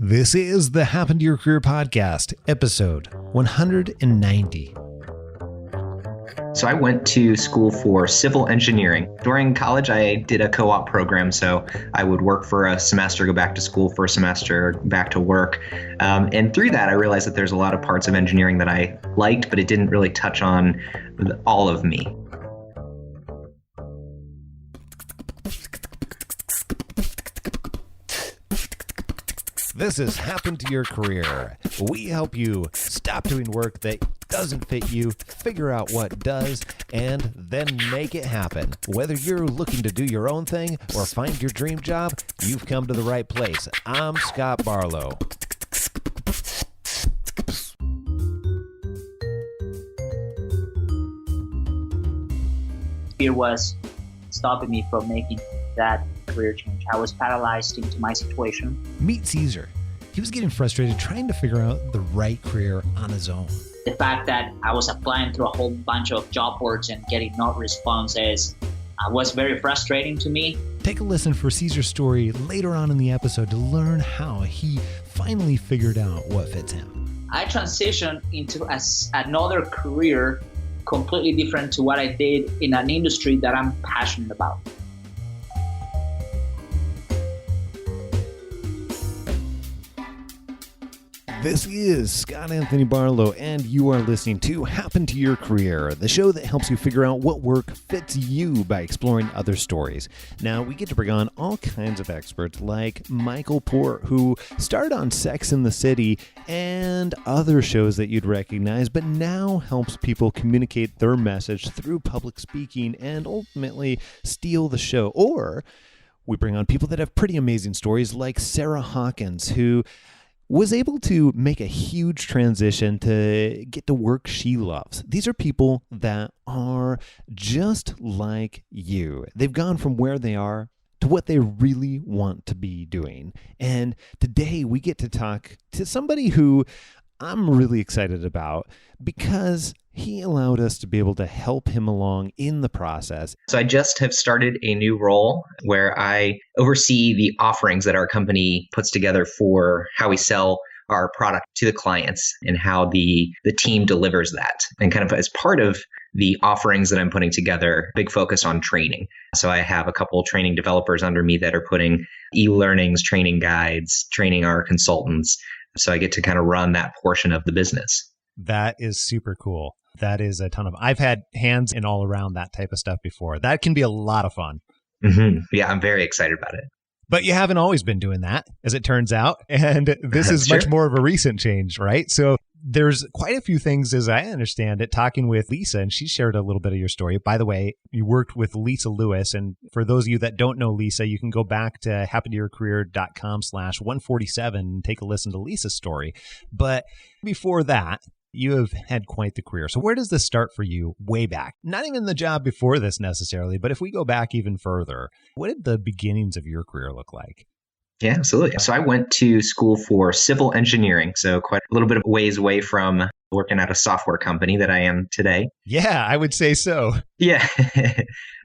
This is the Happen to Your Career podcast, episode 190. So I went to school for civil engineering. During college, I did a co-op program. So I would work for a semester, go back to school for a semester, back to work. And through that, I realized that there's a lot of parts of engineering that I liked, but it didn't really touch on all of me. This is Happen to Your Career. We help you stop doing work that doesn't fit you, figure out what does, and then make it happen. Whether you're looking to do your own thing or find your dream job, you've come to the right place. I'm Scott Barlow. Fear was stopping me from making that career change. I was paralyzed into my situation. Meet Caesar. He was getting frustrated trying to figure out the right career on his own. The fact that I was applying to a whole bunch of job boards and getting no responses was very frustrating to me. Take a listen for Caesar's story later on in the episode to learn how he finally figured out what fits him. I transitioned into another career completely different to what I did in an industry that I'm passionate about. This is Scott Anthony Barlow, and you are listening to Happen to Your Career, the show that helps you figure out what work fits you by exploring other stories. Now, we get to bring on all kinds of experts like Michael Port, who starred on Sex and the City and other shows that you'd recognize, but now helps people communicate their message through public speaking and ultimately steal the show. Or we bring on people that have pretty amazing stories like Sarah Hawkins, who was able to make a huge transition to get to work she loves. These are people that are just like you. They've gone from where they are to what they really want to be doing. And today we get to talk to somebody who I'm really excited about because he allowed us to be able to help him along in the process. So I just have started a new role where I oversee the offerings that our company puts together for how we sell our product to the clients and how the team delivers that. And kind of as part of the offerings that I'm putting together, big focus on training. So I have a couple of training developers under me that are putting e-learnings, training guides, training our consultants. So I get to kind of run that portion of the business. That is super cool. That is a ton of, I've had hands in all around that type of stuff before. That can be a lot of fun. Mm-hmm. Yeah, I'm very excited about it. But you haven't always been doing that, as it turns out. And this is much more of a recent change, right? So there's quite a few things, as I understand it, talking with Lisa, and she shared a little bit of your story. By the way, you worked with Lisa Lewis. And for those of you that don't know Lisa, you can go back to happentoyourcareer.com/147 and take a listen to Lisa's story. But before that, you have had quite the career. So where does this start for you way back? Not even the job before this necessarily, but if we go back even further, what did the beginnings of your career look like? Yeah, absolutely. So I went to school for civil engineering, so quite a little bit of ways away from working at a software company that I am today. Yeah, I would say so. Yeah.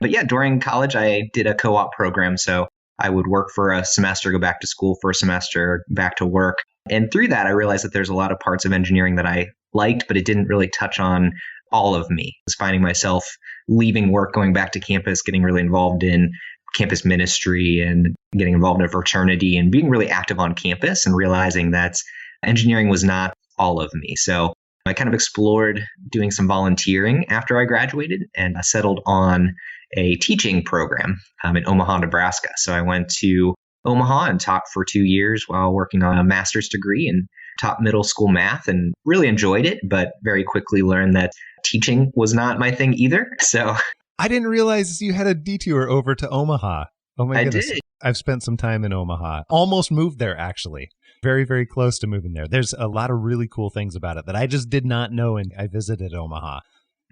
But yeah, during college, I did a co-op program. So I would work for a semester, go back to school for a semester, back to work. And through that, I realized that there's a lot of parts of engineering that I liked, but it didn't really touch on all of me. I was finding myself leaving work, going back to campus, getting really involved in campus ministry and getting involved in a fraternity and being really active on campus and realizing that engineering was not all of me. So I kind of explored doing some volunteering after I graduated and I settled on a teaching program in Omaha, Nebraska. So I went to Omaha and taught for 2 years while working on a master's degree and taught middle school math and really enjoyed it, but very quickly learned that teaching was not my thing either. So I didn't realize you had a detour over to Omaha. Oh my goodness. I did. I've spent some time in Omaha. Almost moved there, actually. Very, very close to moving there. There's a lot of really cool things about it that I just did not know, and I visited Omaha.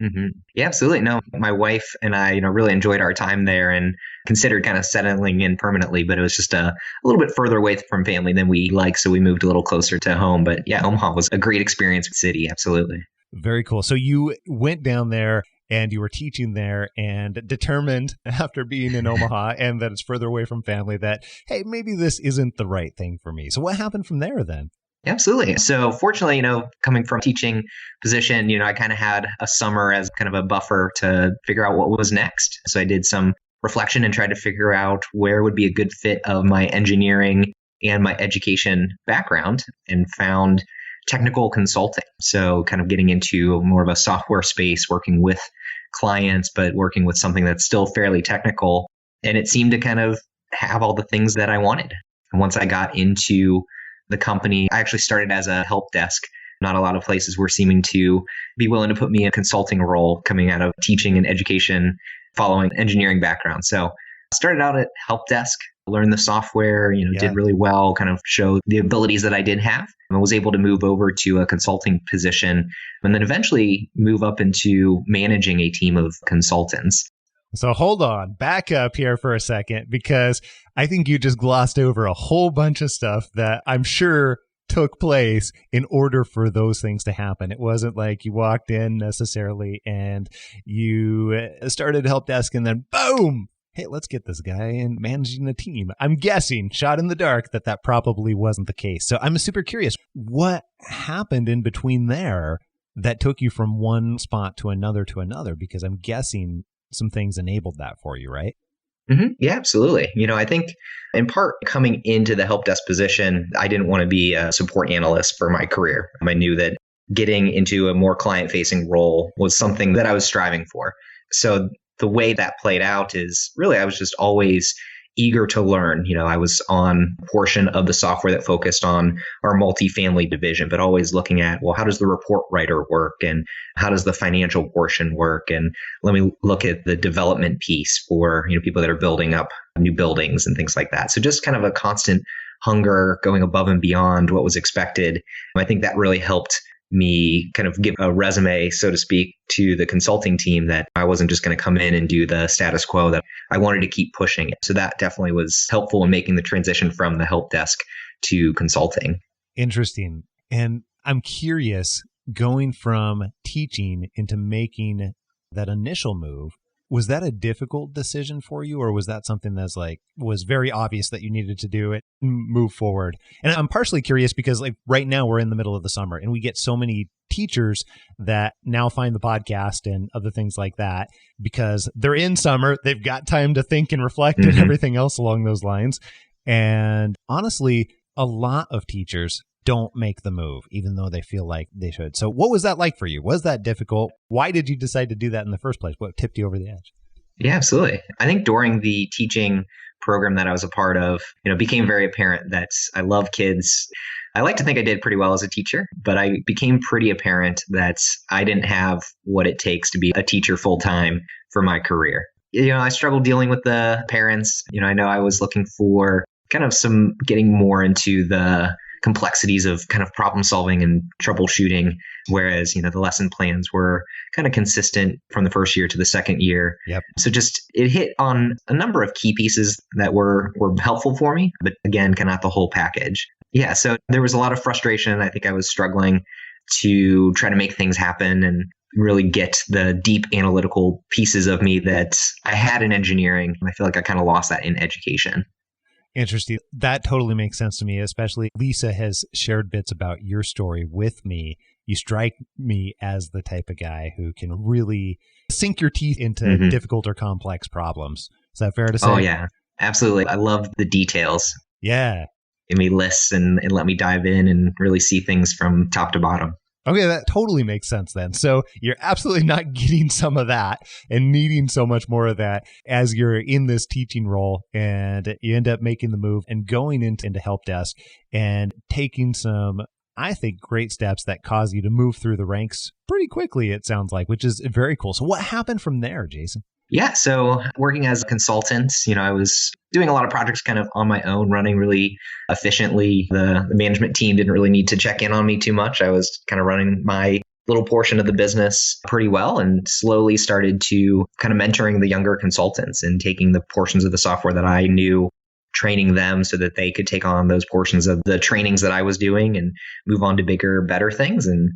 Mm-hmm. Yeah, absolutely. No, my wife and I, really enjoyed our time there and considered kind of settling in permanently, but it was just a little bit further away from family than we like. So we moved a little closer to home. But yeah, Omaha was a great experience with the city. Absolutely. Very cool. So you went down there and you were teaching there and determined after being in Omaha and that it's further away from family that, hey, maybe this isn't the right thing for me. So what happened from there then? Absolutely. So fortunately, coming from a teaching position, I kind of had a summer as kind of a buffer to figure out what was next. So I did some reflection and tried to figure out where would be a good fit of my engineering and my education background, and found technical consulting. So kind of getting into more of a software space, working with clients, but working with something that's still fairly technical. And it seemed to kind of have all the things that I wanted. And once I got into the company, I actually started as a help desk. Not a lot of places were seeming to be willing to put me in a consulting role coming out of teaching and education following engineering background. So I started out at help desk, learned the software, did really well, kind of showed the abilities that I did have, and was able to move over to a consulting position and then eventually move up into managing a team of consultants. So hold on, back up here for a second, because I think you just glossed over a whole bunch of stuff that I'm sure took place in order for those things to happen. It wasn't like you walked in necessarily and you started help desk and then boom, hey, let's get this guy in managing the team. I'm guessing, shot in the dark, that probably wasn't the case. So I'm super curious, what happened in between there that took you from one spot to another, because I'm guessing some things enabled that for you, right? Mm-hmm. Yeah, absolutely. I think in part coming into the help desk position, I didn't want to be a support analyst for my career. I knew that getting into a more client-facing role was something that I was striving for. So the way that played out is really I was just always eager to learn. I was on a portion of the software that focused on our multifamily division, but always looking at, well, how does the report writer work and how does the financial portion work? And let me look at the development piece for, people that are building up new buildings and things like that. So just kind of a constant hunger going above and beyond what was expected. I think that really helped me kind of give a resume, so to speak, to the consulting team that I wasn't just going to come in and do the status quo, that I wanted to keep pushing it. So that definitely was helpful in making the transition from the help desk to consulting. Interesting. And I'm curious, going from teaching into making that initial move, was that a difficult decision for you, or was that something that's was very obvious that you needed to do it and move forward? And I'm partially curious because right now we're in the middle of the summer and we get so many teachers that now find the podcast and other things like that because they're in summer, they've got time to think and reflect and everything else along those lines. And honestly, a lot of teachers don't make the move, even though they feel like they should. So what was that like for you? Was that difficult? Why did you decide to do that in the first place? What tipped you over the edge? Yeah, absolutely. I think during the teaching program that I was a part of, it became very apparent that I love kids. I like to think I did pretty well as a teacher, but I became pretty apparent that I didn't have what it takes to be a teacher full time for my career. I struggled dealing with the parents. I know I was looking for kind of some getting more into the complexities of kind of problem solving and troubleshooting, whereas, the lesson plans were kind of consistent from the first year to the second year. Yep. So just it hit on a number of key pieces that were helpful for me, but again, kind of not the whole package. Yeah. So there was a lot of frustration. I think I was struggling to try to make things happen and really get the deep analytical pieces of me that I had in engineering. I feel like I kind of lost that in education. Interesting. That totally makes sense to me, especially Lisa has shared bits about your story with me. You strike me as the type of guy who can really sink your teeth into difficult or complex problems. Is that fair to say? Oh, yeah, absolutely. I love the details. Yeah. Give me lists and let me dive in and really see things from top to bottom. Okay, that totally makes sense then. So you're absolutely not getting some of that and needing so much more of that as you're in this teaching role, and you end up making the move and going into help desk and taking some, I think, great steps that cause you to move through the ranks pretty quickly, it sounds like, which is very cool. So what happened from there, Jason? Yeah. So working as a consultant, I was doing a lot of projects kind of on my own, running really efficiently. The management team didn't really need to check in on me too much. I was kind of running my little portion of the business pretty well, and slowly started to kind of mentoring the younger consultants and taking the portions of the software that I knew training them so that they could take on those portions of the trainings that I was doing and move on to bigger, better things. And,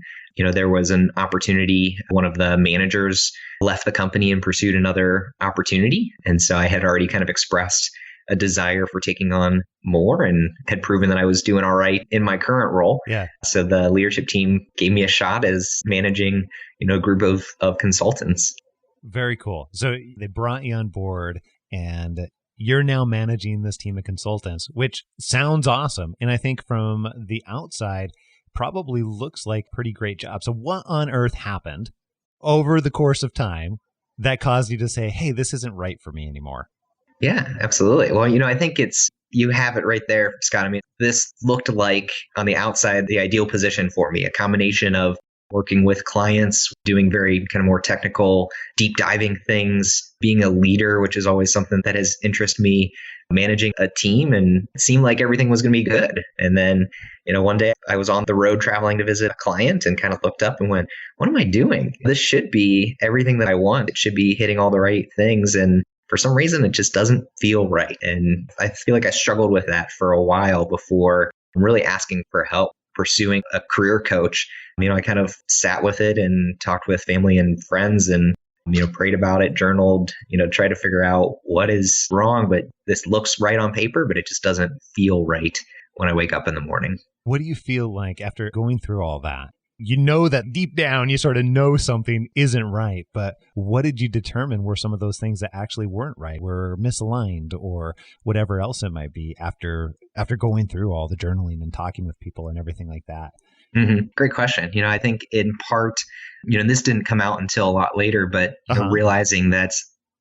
there was an opportunity. One of the managers left the company and pursued another opportunity. And so I had already kind of expressed a desire for taking on more and had proven that I was doing all right in my current role. Yeah. So the leadership team gave me a shot as managing, a group of consultants. Very cool. So they brought you on board and you're now managing this team of consultants, which sounds awesome. And I think from the outside, probably looks like pretty great job. So what on earth happened over the course of time that caused you to say, hey, this isn't right for me anymore? Yeah, absolutely. Well, I think you have it right there, Scott. I mean, this looked like on the outside, the ideal position for me, a combination of working with clients, doing very kind of more technical, deep diving things, being a leader, which is always something that has interested me, managing a team, and it seemed like everything was going to be good. And then, one day I was on the road traveling to visit a client and kind of looked up and went, what am I doing? This should be everything that I want. It should be hitting all the right things. And for some reason, it just doesn't feel right. And I feel like I struggled with that for a while before really asking for help, pursuing a career coach. I kind of sat with it and talked with family and friends and, prayed about it, journaled, tried to figure out what is wrong, but this looks right on paper, but it just doesn't feel right when I wake up in the morning. What do you feel like after going through all that? You know that deep down, you sort of know something isn't right, but what did you determine were some of those things that actually weren't right, were misaligned, or whatever else it might be after going through all the journaling and talking with people and everything like that? Mm-hmm. Great question. I think in part, and this didn't come out until a lot later, but realizing that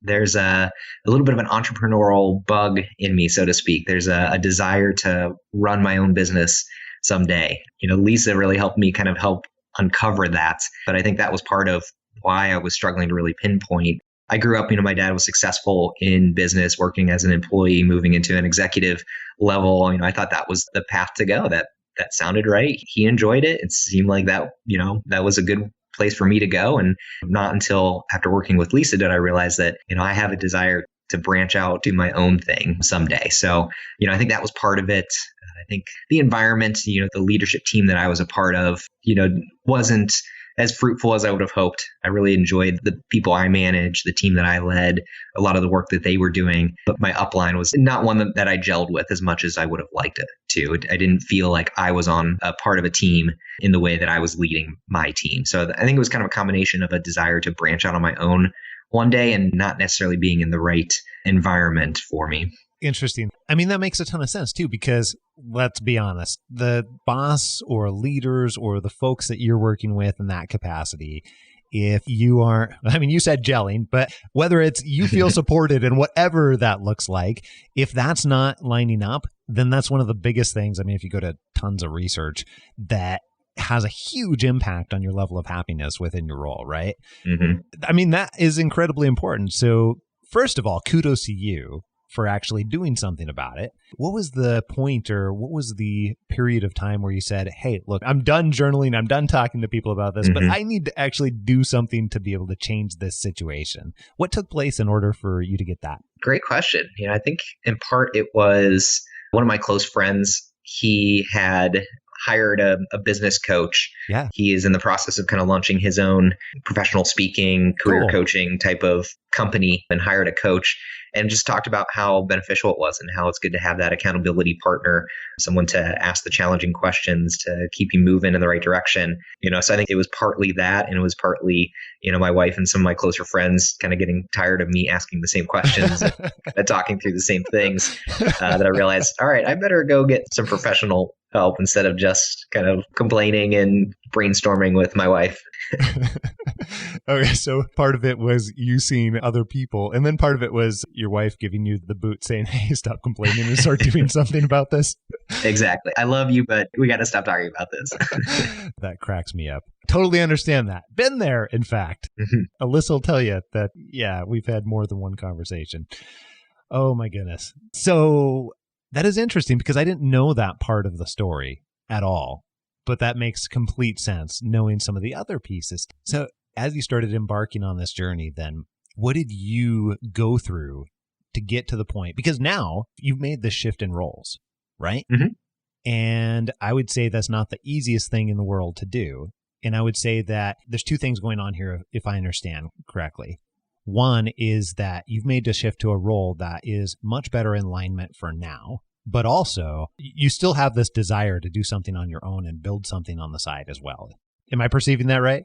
there's a little bit of an entrepreneurial bug in me, so to speak. There's a desire to run my own business someday. Lisa really helped me kind of help uncover that. But I think that was part of why I was struggling to really pinpoint. I grew up, my dad was successful in business, working as an employee, moving into an executive level. I thought that was the path to go. That sounded right. He enjoyed it. It seemed like that, that was a good place for me to go. And not until after working with Lisa did I realize that, I have a desire to branch out, do my own thing someday. So, I think that was part of it. I think the environment, the leadership team that I was a part of, wasn't as fruitful as I would have hoped. I really enjoyed the people I managed, the team that I led, a lot of the work that they were doing. But my upline was not one that I gelled with as much as I would have liked it to. I didn't feel like I was on a part of a team in the way that I was leading my team. So I think it was kind of a combination of a desire to branch out on my own one day and not necessarily being in the right environment for me. Interesting. I mean, that makes a ton of sense too, because let's be honest, the boss or leaders or the folks that you're working with in that capacity, if you are, you said gelling, but whether it's you feel supported and whatever that looks like, if that's not lining up, then that's one of the biggest things. If you go to tons of research, that has a huge impact on your level of happiness within your role, right? Mm-hmm. That is incredibly important. So first of all, kudos to you for actually doing something about it. What was the point, or what was the period of time where you said, hey, look, I'm done journaling, I'm done talking to people about this, but I need to actually do something to be able to change this situation? What took place in order for you to get that? Great question. I think in part it was one of my close friends. He had hired a business coach. Yeah. He is in the process of kind of launching his own professional speaking, career coaching type of company, and hired a coach and just talked about how beneficial it was and how it's good to have that accountability partner, someone to ask the challenging questions to keep you moving in the right direction. So I think it was partly that, and it was partly, my wife and some of my closer friends kind of getting tired of me asking the same questions and talking through the same things that I realized, all right, I better go get some professional help instead of just kind of complaining and brainstorming with my wife. Okay, so part of it was you seeing other people, and then part of it was your wife giving you the boot saying, hey, stop complaining and start doing something about this. Exactly. I love you, but we got to stop talking about this. That cracks me up. Totally understand that. Been there, in fact. Alyssa will tell you that, yeah, we've had more than one conversation. Oh, my goodness. So that is interesting because I didn't know that part of the story at all. But that makes complete sense, knowing some of the other pieces. So as you started embarking on this journey, then what did you go through to get to the point? Because now you've made this shift in roles, right? Mm-hmm. And I would say that's not the easiest thing in the world to do. And I would say that there's two things going on here, if I understand correctly. One is that you've made a shift to a role that is much better in alignment for now, but also you still have this desire to do something on your own and build something on the side as well. Am I perceiving that right?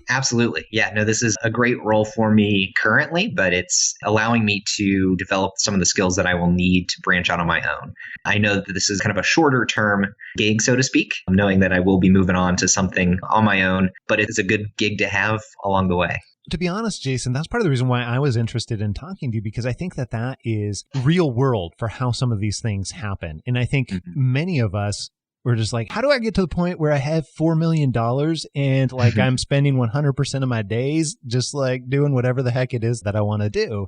Absolutely. Yeah, no, this is a great role for me currently, but it's allowing me to develop some of the skills that I will need to branch out on my own. I know that this is kind of a shorter term gig, so to speak, knowing that I will be moving on to something on my own, but it's a good gig to have along the way. To be honest, Jason, that's part of the reason why I was interested in talking to you, because I think that that is real world for how some of these things happen. And I think many of us were just like, how do I get to the point where I have $4 million and like I'm spending 100% of my days just like doing whatever the heck it is that I want to do?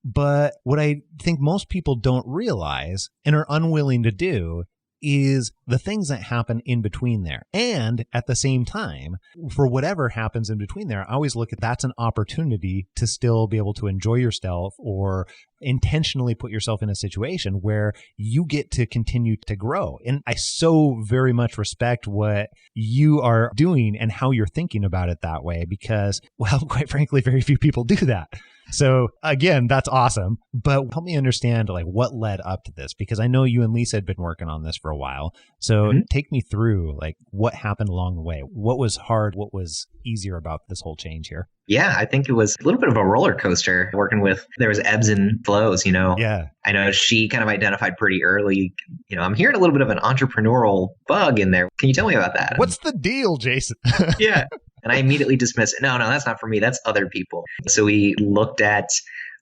But what I think most people don't realize and are unwilling to do is the things that happen in between there. And at the same time, for whatever happens in between there, I always look at that's an opportunity to still be able to enjoy yourself or intentionally put yourself in a situation where you get to continue to grow. And I so very much respect what you are doing and how you're thinking about it that way, because, well, quite frankly, very few people do that. So again, that's awesome. But help me understand like what led up to this, because I know you and Lisa had been working on this for a while. So take me through like what happened along the way. What was hard? What was easier about this whole change here? Yeah, I think it was a little bit of a roller coaster working with, there was ebbs and flows, you know. Yeah. I know she kind of identified pretty early, you know, I'm hearing a little bit of an entrepreneurial bug in there. Can you tell me about that? What's the deal, Jason? Yeah. And I immediately dismissed it. No, that's not for me. That's other people. So we looked at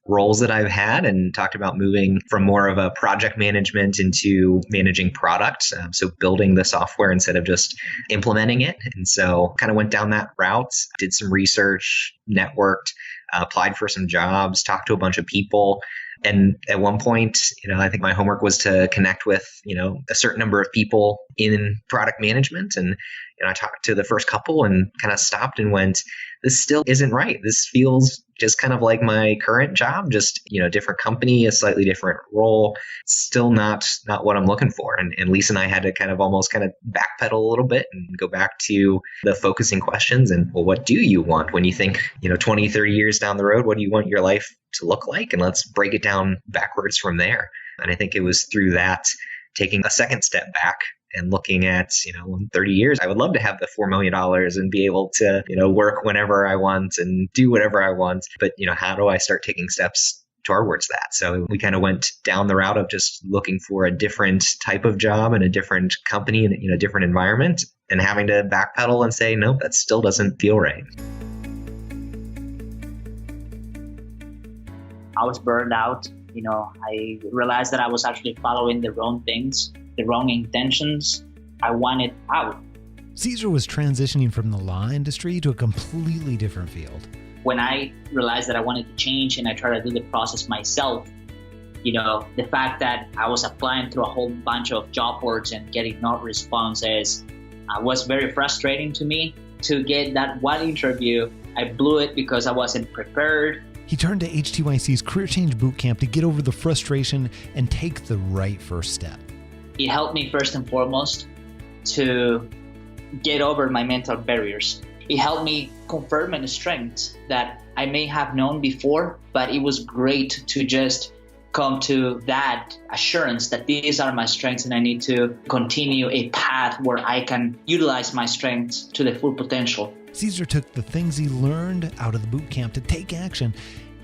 roles that I've had and talked about moving from more of a project management into managing product. So building the software instead of just implementing it. And so kind of went down that route, did some research, networked, applied for some jobs, talked to a bunch of people. And at one point, you know, I think my homework was to connect with, you know, a certain number of people in product management. And, you know, I talked to the first couple and kind of stopped and went, this still isn't right. This feels just kind of like my current job, just, you know, different company, a slightly different role, still not what I'm looking for. And Lisa and I had to kind of backpedal a little bit and go back to the focusing questions. And, well, what do you want when you think, you know, 20, 30 years down the road, what do you want your life to look like? And let's break it down backwards from there. And I think it was through that, taking a second step back and looking at, you know, in 30 years, I would love to have the $4 million and be able to, you know, work whenever I want and do whatever I want. But, you know, how do I start taking steps towards that? So we kind of went down the route of just looking for a different type of job and a different company and, you know, different environment, and having to backpedal and say, nope, that still doesn't feel right. I was burned out. You know, I realized that I was actually following the wrong things, the wrong intentions. I wanted out. Caesar was transitioning from the law industry to a completely different field. When I realized that I wanted to change and I tried to do the process myself, you know, the fact that I was applying through a whole bunch of job boards and getting no responses was very frustrating to me. To get that one interview, I blew it because I wasn't prepared. He turned to HTYC's Career Change Bootcamp to get over the frustration and take the right first step. It helped me first and foremost to get over my mental barriers. It helped me confirm my strengths that I may have known before, but it was great to just come to that assurance that these are my strengths and I need to continue a path where I can utilize my strengths to the full potential. Caesar took the things he learned out of the boot camp to take action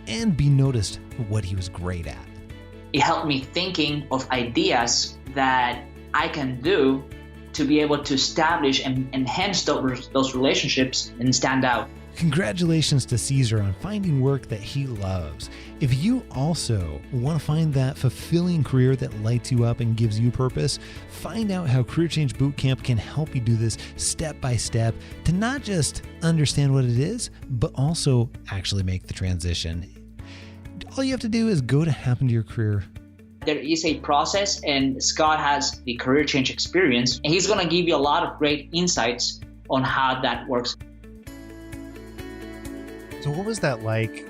and be noticed for what he was great at. It helped me thinking of ideas that I can do to be able to establish and enhance those relationships and stand out. Congratulations to Caesar on finding work that he loves. If you also want to find that fulfilling career that lights you up and gives you purpose, find out how Career Change Bootcamp can help you do this step by step to not just understand what it is, but also actually make the transition. All you have to do is go to Happen to Your Career. There is a process, and Scott has the career change experience, and he's going to give you a lot of great insights on how that works. So what was that like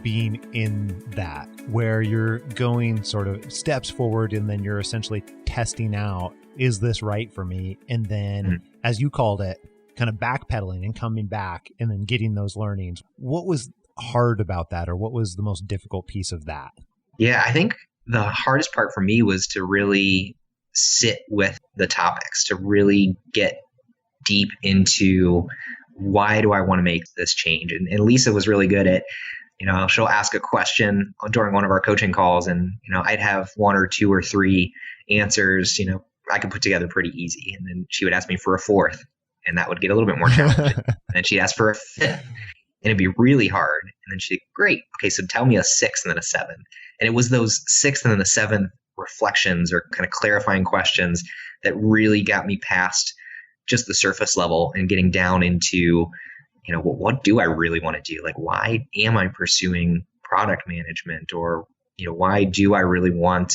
being in that, where you're going sort of steps forward and then you're essentially testing out, is this right for me? And then, as you called it, kind of backpedaling and coming back and then getting those learnings. What was hard about that, or what was the most difficult piece of that? Yeah, I think the hardest part for me was to really sit with the topics, to really get deep into why do I want to make this change? And Lisa was really good at, she'll ask a question during one of our coaching calls, and, I'd have one or two or three answers, I could put together pretty easy. And then she would ask me for a fourth, and that would get a little bit more challenging. And then she'd ask for a fifth, and it'd be really hard. And then she'd say, great. Okay, so tell me a sixth and then a seventh. And it was those sixth and then the seventh reflections or kind of clarifying questions that really got me past just the surface level and getting down into, what do I really want to do? Like, why am I pursuing product management? Or, why do I really want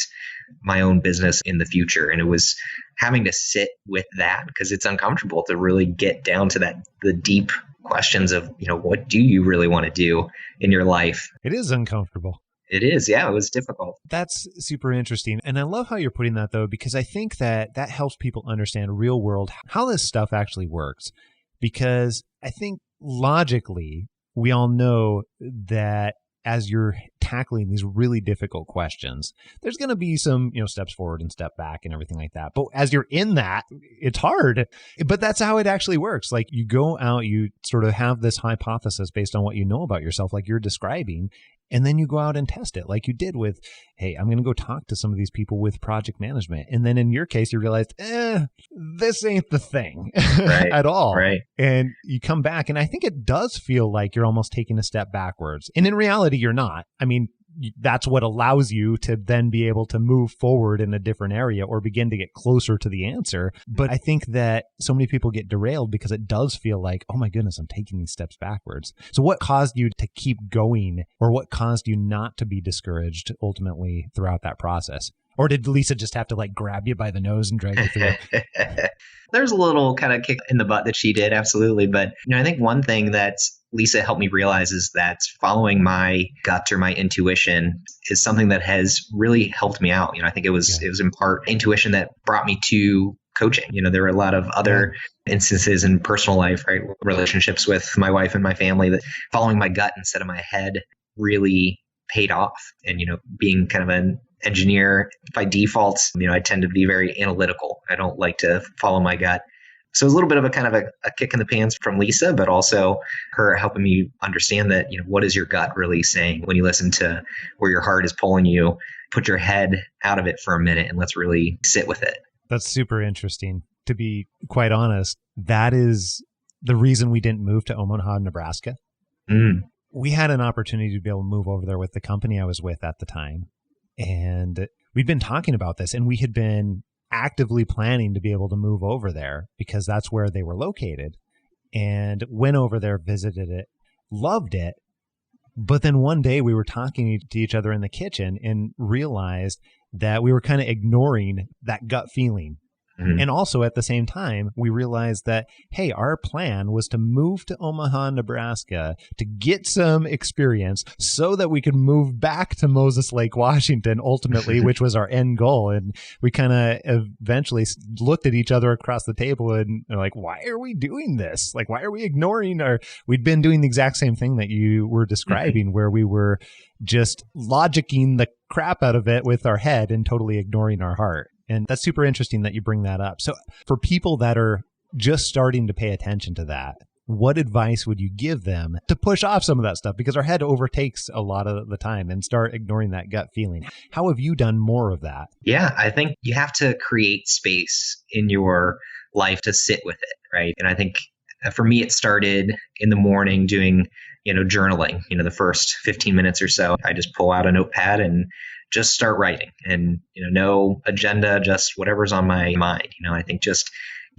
my own business in the future? And it was having to sit with that, because it's uncomfortable to really get down to the deep questions of, what do you really want to do in your life? It is uncomfortable. It is. Yeah, it was difficult. That's super interesting. And I love how you're putting that, though, because I think that helps people understand real world, how this stuff actually works. Because I think logically, we all know that as you're tackling these really difficult questions, there's going to be some, steps forward and step back and everything like that. But as you're in that, it's hard. But that's how it actually works. Like, you go out, you sort of have this hypothesis based on what you know about yourself, like you're describing, and then you go out and test it, like you did with, hey, I'm going to go talk to some of these people with project management. And then in your case, you realized, this ain't the thing at all. Right. And you come back, and I think it does feel like you're almost taking a step backwards. And in reality, you're not. I mean, that's what allows you to then be able to move forward in a different area or begin to get closer to the answer. But I think that so many people get derailed because it does feel like, oh my goodness, I'm taking these steps backwards. So what caused you to keep going, or what caused you not to be discouraged ultimately throughout that process? Or did Lisa just have to grab you by the nose and drag you through? There's a little kind of kick in the butt that she did, absolutely. But I think one thing that Lisa helped me realize is that following my gut or my intuition is something that has really helped me out. I think it was in part intuition that brought me to coaching. There were a lot of other instances in personal life, right? Relationships with my wife and my family, that following my gut instead of my head really paid off. And, being kind of an engineer by default, I tend to be very analytical. I don't like to follow my gut. So it was a little bit of a kind of a kick in the pants from Lisa, but also her helping me understand that, what is your gut really saying when you listen to where your heart is pulling you? Put your head out of it for a minute and let's really sit with it. That's super interesting. To be quite honest, that is the reason we didn't move to Omaha, Nebraska. We had an opportunity to be able to move over there with the company I was with at the time. And we'd been talking about this, and we had been actively planning to be able to move over there because that's where they were located, and went over there, visited it, loved it. But then one day we were talking to each other in the kitchen and realized that we were kind of ignoring that gut feeling. And also at the same time, we realized that, hey, our plan was to move to Omaha, Nebraska to get some experience so that we could move back to Moses Lake, Washington, ultimately, which was our end goal. And we kind of eventually looked at each other across the table and are like, why are we doing this? Like, why are we ignoring we'd been doing the exact same thing that you were describing, where we were just logicking the crap out of it with our head and totally ignoring our heart. And that's super interesting that you bring that up. So for people that are just starting to pay attention to that, what advice would you give them to push off some of that stuff? Because our head overtakes a lot of the time and start ignoring that gut feeling. How have you done more of that? Yeah, I think you have to create space in your life to sit with it, right? And I think for me, it started in the morning doing, journaling. The first 15 minutes or so, I just pull out a notepad and just start writing, and, no agenda, just whatever's on my mind. I think just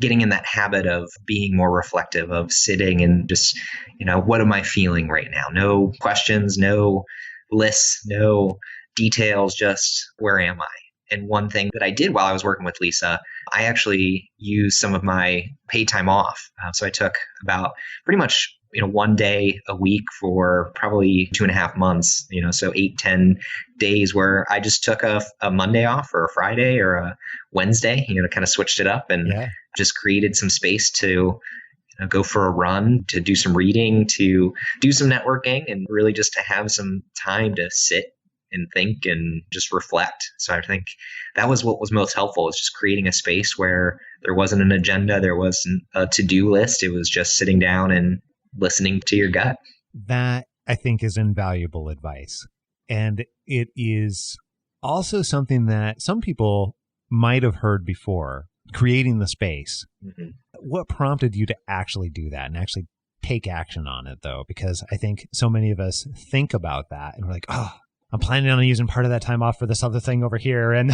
getting in that habit of being more reflective, of sitting and just, what am I feeling right now? No questions, no lists, no details, just where am I? And one thing that I did while I was working with Lisa, I actually used some of my paid time off. So I took about pretty much one day a week for probably 2.5 months, so 8, 10 days where I just took a Monday off or a Friday or a Wednesday, kind of switched it up and just created some space to go for a run, to do some reading, to do some networking, and really just to have some time to sit and think and just reflect. So I think that was what was most helpful, is just creating a space where there wasn't an agenda, there wasn't a to-do list. It was just sitting down and listening to your gut. That, I think, is invaluable advice. And it is also something that some people might have heard before, creating the space. Mm-hmm. What prompted you to actually do that and actually take action on it, though? Because I think so many of us think about that and we're like, oh, I'm planning on using part of that time off for this other thing over here. And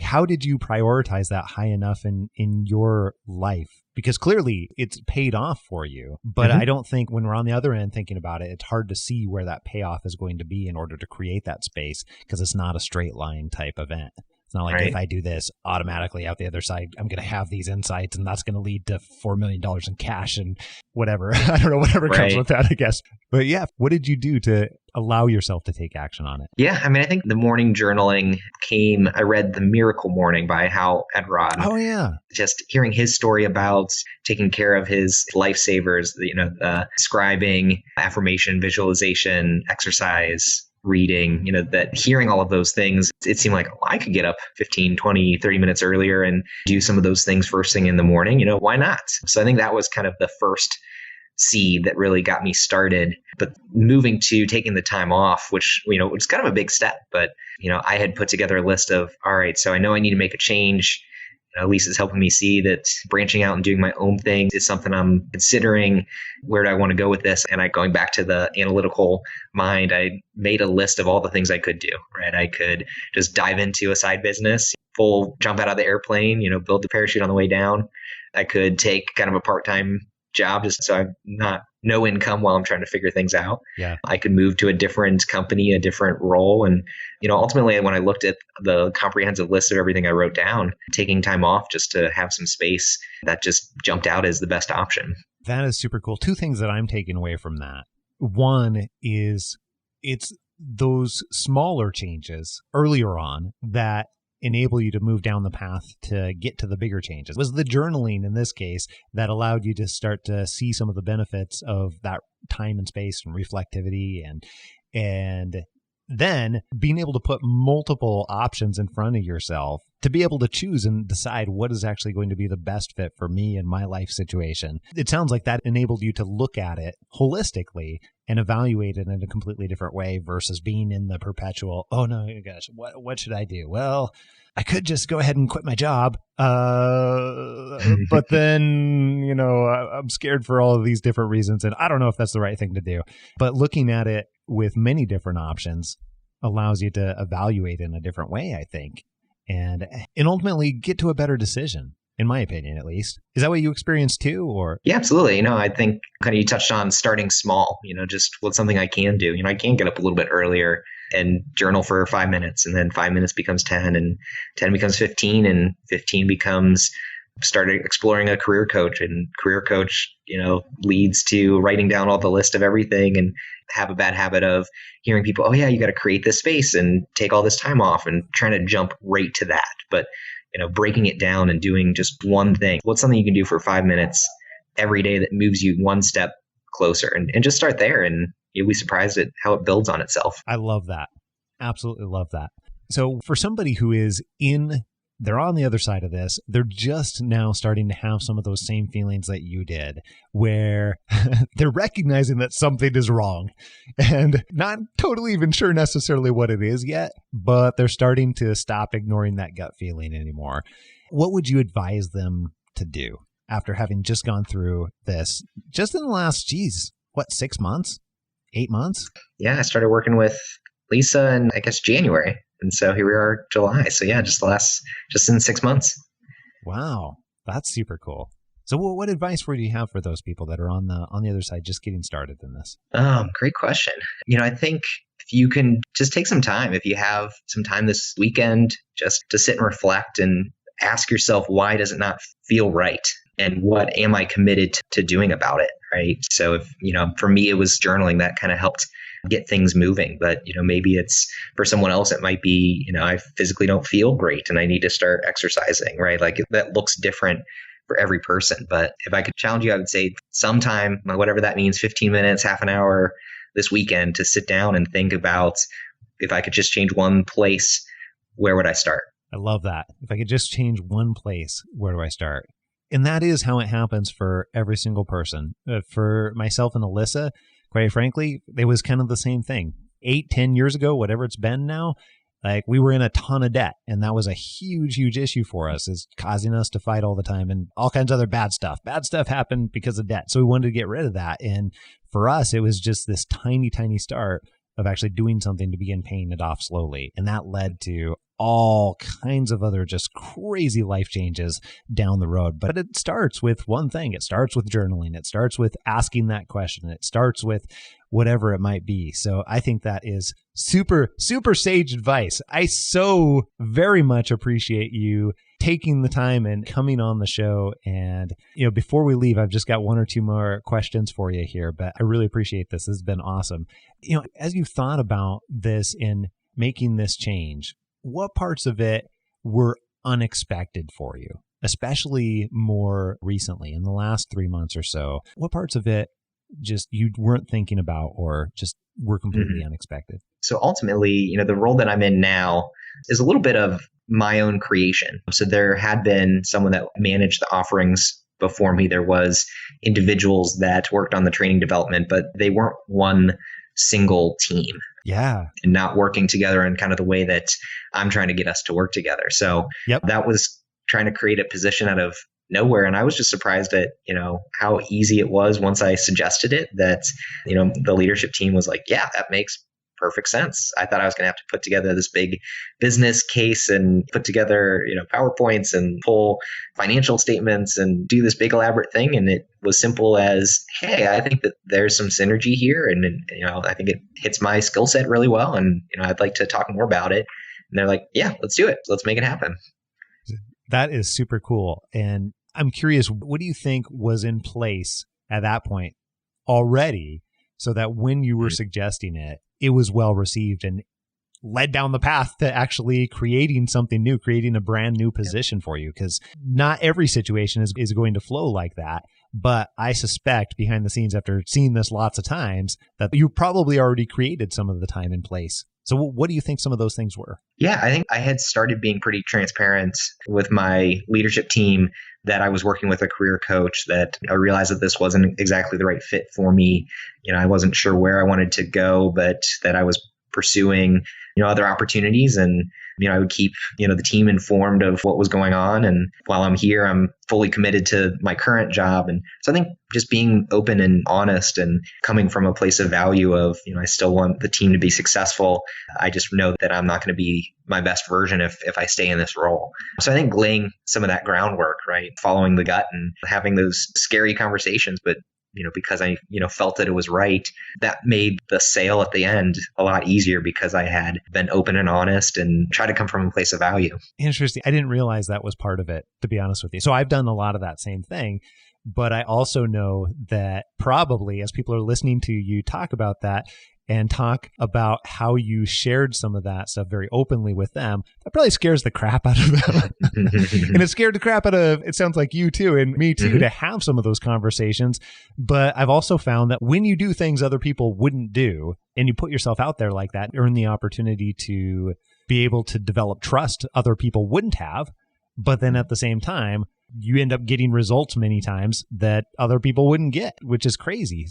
how did you prioritize that high enough in your life? Because clearly it's paid off for you, but I don't think when we're on the other end thinking about it, it's hard to see where that payoff is going to be in order to create that space, because it's not a straight line type event. It's not like if I do this automatically out the other side, I'm going to have these insights and that's going to lead to $4 million in cash and whatever. I don't know, whatever comes with that, I guess. But yeah, what did you do to allow yourself to take action on it? Yeah, I think the morning journaling I read The Miracle Morning by Hal Elrod. Oh, yeah. Just hearing his story about taking care of his lifesavers, scribing, affirmation, visualization, exercise, reading, that hearing all of those things, it seemed like I could get up 15, 20, 30 minutes earlier and do some of those things first thing in the morning. Why not? So I think that was kind of the first seed that really got me started. But moving to taking the time off, which, was kind of a big step, but, I had put together a list of, all right, so I know I need to make a change. Lisa's helping me see that branching out and doing my own thing is something I'm considering. Where do I want to go with this? And going back to the analytical mind, I made a list of all the things I could do, right? I could just dive into a side business, full jump out of the airplane, build the parachute on the way down. I could take kind of a part-time job just so I'm not no income while I'm trying to figure things out. Yeah. I could move to a different company, a different role. And, ultimately when I looked at the comprehensive list of everything I wrote down, taking time off just to have some space, that just jumped out as the best option. That is super cool. Two things that I'm taking away from that. One is it's those smaller changes earlier on that enable you to move down the path to get to the bigger changes. It was the journaling in this case that allowed you to start to see some of the benefits of that time and space and reflectivity, and then being able to put multiple options in front of yourself to be able to choose and decide what is actually going to be the best fit for me and my life situation. It sounds like that enabled you to look at it holistically and evaluate it in a completely different way versus being in the perpetual, oh no, gosh, what should I do? Well, I could just go ahead and quit my job. But then, I'm scared for all of these different reasons, and I don't know if that's the right thing to do. But looking at it with many different options allows you to evaluate in a different way, I think, and ultimately get to a better decision, in my opinion, at least. Is that what you experienced too, or? Yeah, absolutely. I think kind of you touched on starting small, just what's something I can do. I can get up a little bit earlier and journal for 5 minutes, and then 5 minutes becomes 10, and 10 becomes 15, and 15 becomes started exploring a career coach, and career coach, leads to writing down all the list of everything, and have a bad habit of hearing people, oh yeah, you got to create this space and take all this time off, and trying to jump right to that. But, breaking it down and doing just one thing. What's something you can do for 5 minutes every day that moves you one step closer, and just start there, and you'll be surprised at how it builds on itself. I love that. Absolutely love that. So for somebody who is they're on the other side of this, they're just now starting to have some of those same feelings that you did, where they're recognizing that something is wrong and not totally even sure necessarily what it is yet, but they're starting to stop ignoring that gut feeling anymore. What would you advise them to do after having just gone through this just in the last, 6 months, 8 months? Yeah, I started working with Lisa in, I guess, January. And so here we are, July. So yeah, just in 6 months. Wow. That's super cool. So what advice would you have for those people that are on the other side, just getting started in this? Great question. I think if you can just take some time, if you have some time this weekend, just to sit and reflect and ask yourself, why does it not feel right? And what am I committed to doing about it? Right. So if, for me, it was journaling that kind of helped get things moving. But, maybe it's for someone else, it might be, I physically don't feel great and I need to start exercising, right? Like that looks different for every person. But if I could challenge you, I would say sometime, whatever that means, 15 minutes, half an hour this weekend, to sit down and think about, if I could just change one place, where would I start? I love that. If I could just change one place, where do I start? And that is how it happens for every single person. For myself and Alyssa, quite frankly, it was kind of the same thing. 8-10 years ago, whatever it's been now, like we were in a ton of debt. And that was a huge, huge issue for us. It's causing us to fight all the time and all kinds of other bad stuff. Bad stuff happened because of debt. So we wanted to get rid of that. And for us, it was just this tiny, tiny start of actually doing something to begin paying it off slowly. And that led to all kinds of other just crazy life changes down the road. But it starts with one thing. It starts with journaling. It starts with asking that question. It starts with whatever it might be. So I think that is super, super sage advice. I so very much appreciate you taking the time and coming on the show. And, before we leave, I've just got one or two more questions for you here, but I really appreciate this. This has been awesome. As you've thought about this in making this change, what parts of it were unexpected for you, especially more recently in the last 3 months or so? What parts of it just you weren't thinking about or just were completely unexpected? So ultimately, the role that I'm in now is a little bit of my own creation. So there had been someone that managed the offerings before me. There was individuals that worked on the training development, but they weren't one single team. Yeah. And not working together in kind of the way that I'm trying to get us to work together. So that was trying to create a position out of nowhere. And I was just surprised at, how easy it was once I suggested it, that, the leadership team was like, yeah, that makes perfect sense. I thought I was going to have to put together this big business case and put together, PowerPoints and pull financial statements and do this big elaborate thing. And it was simple as, hey, I think that there's some synergy here. And, I think it hits my skill set really well. And, I'd like to talk more about it. And they're like, yeah, let's do it. Let's make it happen. That is super cool. And I'm curious, what do you think was in place at that point already so that when you were suggesting it, it was well received and led down the path to actually creating something new, creating a brand new position for you? Because not every situation is going to flow like that. But I suspect behind the scenes, after seeing this lots of times, that you probably already created some of the time in place. So what do you think some of those things were? Yeah, I think I had started being pretty transparent with my leadership team that I was working with a career coach, that I realized that this wasn't exactly the right fit for me. I wasn't sure where I wanted to go, but that I was pursuing, other opportunities. And, I would keep, the team informed of what was going on. And while I'm here, I'm fully committed to my current job. And so I think just being open and honest and coming from a place of value of, I still want the team to be successful. I just know that I'm not going to be my best version if I stay in this role. So I think laying some of that groundwork, right? Following the gut and having those scary conversations, but because I, felt that it was right, that made the sale at the end a lot easier because I had been open and honest and tried to come from a place of value. Interesting. I didn't realize that was part of it, to be honest with you. So I've done a lot of that same thing, but I also know that probably as people are listening to you talk about that and talk about how you shared some of that stuff very openly with them, that probably scares the crap out of them. And it scared the crap out of, it sounds like you too, and me too, to have some of those conversations. But I've also found that when you do things other people wouldn't do, and you put yourself out there like that, earn the opportunity to be able to develop trust other people wouldn't have. But then at the same time, you end up getting results many times that other people wouldn't get, which is crazy.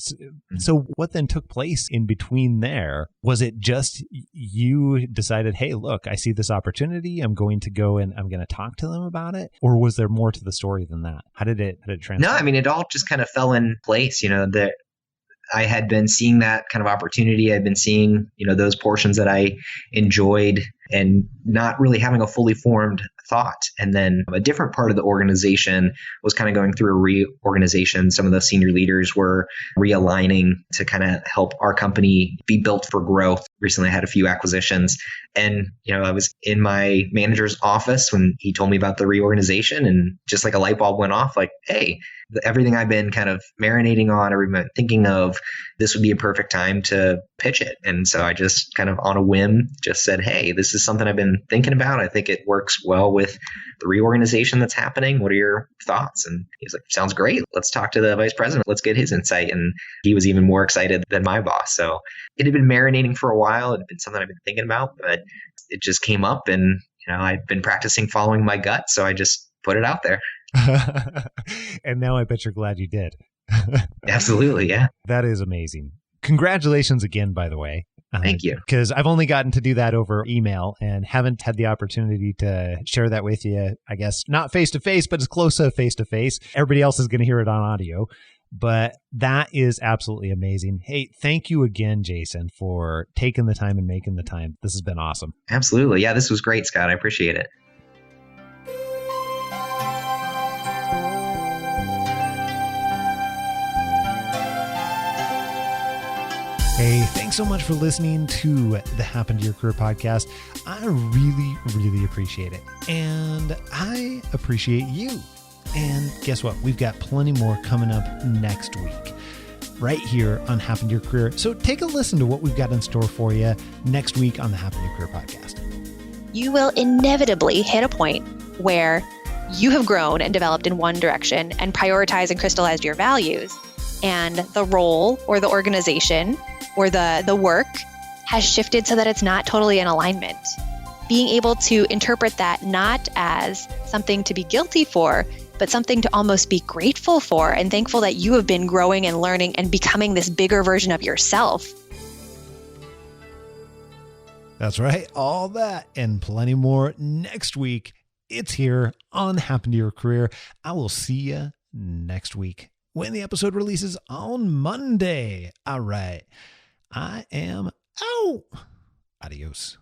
So what then took place in between there? Was it just you decided, hey, look, I see this opportunity. I'm going to go and I'm going to talk to them about it? Or was there more to the story than that? How did it transpire? No, I mean, it all just kind of fell in place. I had been seeing that kind of opportunity. I'd been seeing, those portions that I enjoyed and not really having a fully formed thought. And then a different part of the organization was kind of going through a reorganization. Some of the senior leaders were realigning to kind of help our company be built for growth. Recently, I had a few acquisitions. And, I was in my manager's office when he told me about the reorganization, and just like a light bulb went off, like, hey, everything I've been kind of marinating on or been thinking of, this would be a perfect time to pitch it. And so I just kind of on a whim just said, hey, this is something I've been thinking about. I think it works well with the reorganization that's happening. What are your thoughts? And he's like, sounds great. Let's talk to the vice president. Let's get his insight. And he was even more excited than my boss. So it had been marinating for a while. It had been something I've been thinking about, but it just came up, and, I'd been practicing following my gut. So I just put it out there. And now I bet you're glad you did. Absolutely. Yeah. That is amazing. Congratulations again, by the way. Thank you. Because I've only gotten to do that over email and haven't had the opportunity to share that with you, I guess, not face to face, but as close to face to face. Everybody else is going to hear it on audio. But that is absolutely amazing. Hey, thank you again, Jason, for taking the time and making the time. This has been awesome. Absolutely. Yeah, this was great, Scott. I appreciate it. Hey, thanks so much for listening to the Happen to Your Career podcast. I really, really appreciate it. And I appreciate you. And guess what? We've got plenty more coming up next week, right here on Happen to Your Career. So take a listen to what we've got in store for you next week on the Happen to Your Career podcast. You will inevitably hit a point where you have grown and developed in one direction and prioritized and crystallized your values, and the role or the organization or the work has shifted so that it's not totally in alignment. Being able to interpret that not as something to be guilty for, but something to almost be grateful for and thankful that you have been growing and learning and becoming this bigger version of yourself. That's right. All that and plenty more next week. It's here on Happen to Your Career. I will see you next week when the episode releases on Monday. All right. I am out. Adios.